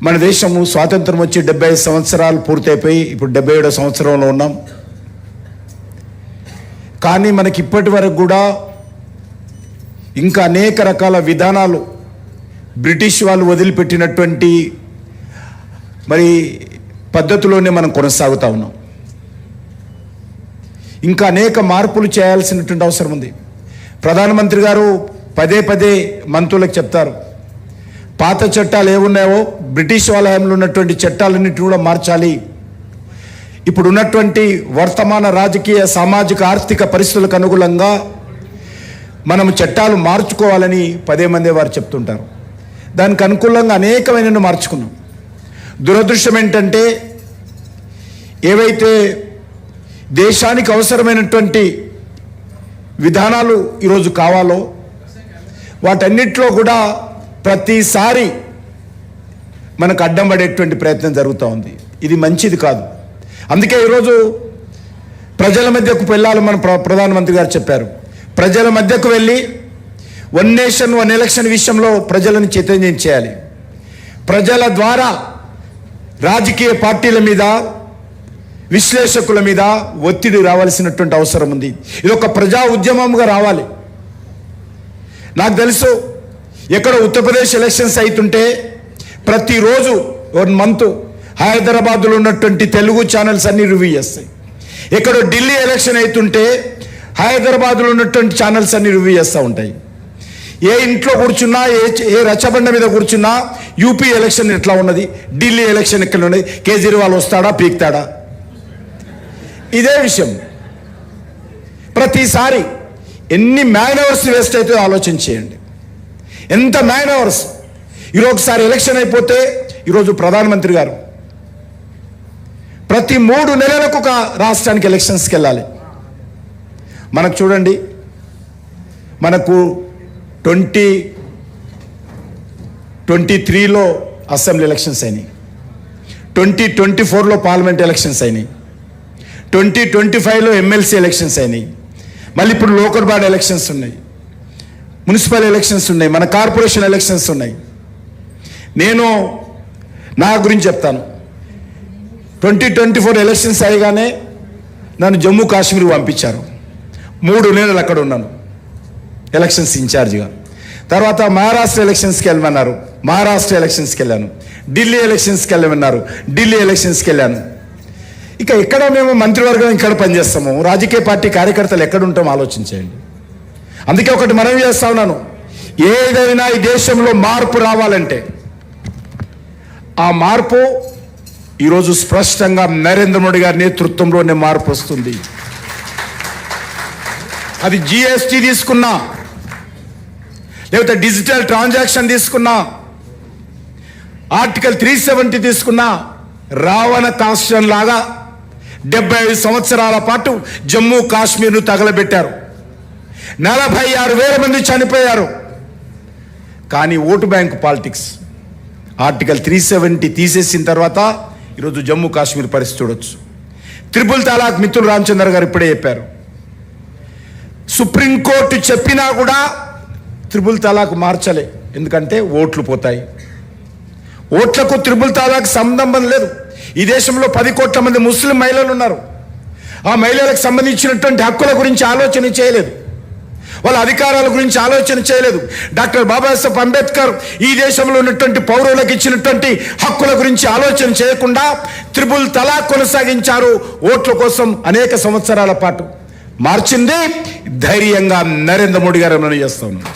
మన దేశము స్వాతంత్రం వచ్చి 75 సంవత్సరాలు పూర్తయిపోయి ఇప్పుడు 77వ సంవత్సరంలో ఉన్నాం. కానీ మనకి ఇప్పటి వరకు కూడా ఇంకా అనేక రకాల విధానాలు బ్రిటిష్ వాళ్ళు వదిలిపెట్టినటువంటి మరి పద్ధతిలోనే మనం కొనసాగుతూ ఉన్నాం. ఇంకా అనేక మార్పులు చేయాల్సినటువంటి అవసరం ఉంది. ప్రధానమంత్రి గారు పదే పదే మంత్రులకు చెప్తారు, పాత చట్టాలు ఏమున్నాయో బ్రిటిష్ వాళ్ళ హయాంలో ఉన్నటువంటి చట్టాలన్నింటినీ కూడా మార్చాలి. ఇప్పుడు ఉన్నటువంటి వర్తమాన రాజకీయ సామాజిక ఆర్థిక పరిస్థితులకు అనుగుణంగా మనం చట్టాలు మార్చుకోవాలని పదే మంది వారు చెప్తుంటారు. దానికి అనుకూలంగా అనేకమైన మార్చుకున్నాం. దురదృష్టం ఏంటంటే ఏవైతే దేశానికి అవసరమైనటువంటి విధానాలు ఈరోజు కావాలో వాటన్నిటిలో కూడా ప్రతిసారి మనకు అడ్డం పడేటువంటి ప్రయత్నం జరుగుతూ ఉంది. ఇది మంచిది కాదు. అందుకే ఈరోజు ప్రజల మధ్యకు వెళ్ళాలి. మన ప్రధానమంత్రి గారు చెప్పారు, ప్రజల మధ్యకు వెళ్ళి 1 నేషన్ 1 ఎలక్షన్ విషయంలో ప్రజలను చైతన్యం చేయాలి. ప్రజల ద్వారా రాజకీయ పార్టీల మీద, విశ్లేషకుల మీద ఒత్తిడి రావాల్సినటువంటి అవసరం ఉంది. ఇది ఒక ప్రజా ఉద్యమంగా రావాలి. నాకు తెలుసు, ఎక్కడ ఉత్తరప్రదేశ్ ఎలక్షన్స్ అవుతుంటే ప్రతిరోజు 1 మంత్ హైదరాబాద్లో ఉన్నటువంటి తెలుగు ఛానల్స్ అన్ని రివ్యూ చేస్తాయి. ఎక్కడో ఢిల్లీ ఎలక్షన్ అవుతుంటే హైదరాబాద్లో ఉన్నటువంటి ఛానల్స్ అన్ని రివ్యూ చేస్తూ ఉంటాయి. ఏ ఇంట్లో కూర్చున్నా, ఏ రచ్చబండ మీద కూర్చున్నా యూపీ ఎలక్షన్ ఎట్లా ఉన్నది, ఢిల్లీ ఎలక్షన్ ఎక్కడ ఉన్నది, కేజ్రీవాల్ వస్తాడా పీక్తాడా, ఇదే విషయం. ప్రతిసారి ఎన్ని మ్యాన్ అవర్స్ వేస్ట్ అయితే ఆలోచన చేయండి. ఎంత మ్యాన్ అవర్స్. ఈరోజు ఒకసారి ఎలక్షన్ అయిపోతే ఈరోజు ప్రధానమంత్రి గారు ప్రతి 3 నెలలకు ఒక రాష్ట్రానికి ఎలక్షన్స్కి వెళ్ళాలి. మనకు చూడండి, మనకు 2023లో అసెంబ్లీ ఎలక్షన్స్ అయినాయి, 2024లో పార్లమెంట్ ఎలక్షన్స్ అయినాయి, 2025లో ఎమ్మెల్సీ ఎలక్షన్స్ అయినాయి, మళ్ళీ ఇప్పుడు లోకల్ బాడీ ఎలక్షన్స్ ఉన్నాయి, మున్సిపల్ ఎలక్షన్స్ ఉన్నాయి, మన కార్పొరేషన్ ఎలక్షన్స్ ఉన్నాయి. నేను నా గురించి చెప్తాను. 2024 ఎలక్షన్స్ అయ్యగానే నన్ను జమ్మూ కాశ్మీర్ పంపించారు. 3 నెలలు అక్కడ ఉన్నాను ఎలక్షన్స్ ఇన్ఛార్జిగా. తర్వాత మహారాష్ట్ర ఎలక్షన్స్కి వెళ్ళమన్నారు, మహారాష్ట్ర ఎలక్షన్స్కి వెళ్ళాను. ఢిల్లీ ఎలక్షన్స్కి వెళ్ళమన్నారు, ఢిల్లీ ఎలక్షన్స్కి వెళ్ళాను. ఇక ఎక్కడ మేము మంత్రివర్గం ఇక్కడ పనిచేస్తాము, రాజకీయ పార్టీ కార్యకర్తలు ఎక్కడ ఉంటామో ఆలోచించేయండి. అందుకే ఒకటి మనవి చేస్తా ఉన్నాను, ఏదైనా ఈ దేశంలో మార్పు రావాలంటే ఆ మార్పు ఈరోజు స్పష్టంగా నరేంద్ర మోడీ గారి నేతృత్వంలోనే మార్పు వస్తుంది. అది జిఎస్టీ తీసుకున్నా, లేకపోతే డిజిటల్ ట్రాన్సాక్షన్ తీసుకున్నా, ఆర్టికల్ 370 తీసుకున్నా, రావణ కాస్ట్రం లాగా 75 సంవత్సరాల పాటు జమ్మూ కాశ్మీర్ను తగలబెట్టారు. 46,000 మంది చనిపోయారు. కానీ ఓటు బ్యాంకు పాలిటిక్స్, ఆర్టికల్ 370 తీసేసిన తర్వాత ఈరోజు జమ్మూ కాశ్మీర్ పరిస్థితి చూడొచ్చు. 3 తలాక్ మిత్రులు రామచంద్ర గారు ఇప్పుడే చెప్పారు. సుప్రీంకోర్టు చెప్పినా కూడా 3 తలాక్ మార్చలే, ఎందుకంటే ఓట్లు పోతాయి. ఓట్లకు 3 తలాక్ సంబంధం లేదు. ఈ దేశంలో 10 కోట్ల మంది ముస్లిం మహిళలు ఉన్నారు. ఆ మహిళలకు సంబంధించినటువంటి హక్కుల గురించి ఆలోచన చేయలేదు, వాళ్ళ అధికారాల గురించి ఆలోచన చేయలేదు. డాక్టర్ బాబాసాహెబ్ అంబేద్కర్ ఈ దేశంలో ఉన్నటువంటి పౌరులకు ఇచ్చినటువంటి హక్కుల గురించి ఆలోచన చేయకుండా 3 తలాక్ కొనసాగించారు. ఓట్ల కోసం అనేక సంవత్సరాల పాటు మార్చింది ధైర్యంగా నరేంద్ర మోడీ గారు మనం చేస్తా ఉన్నాం.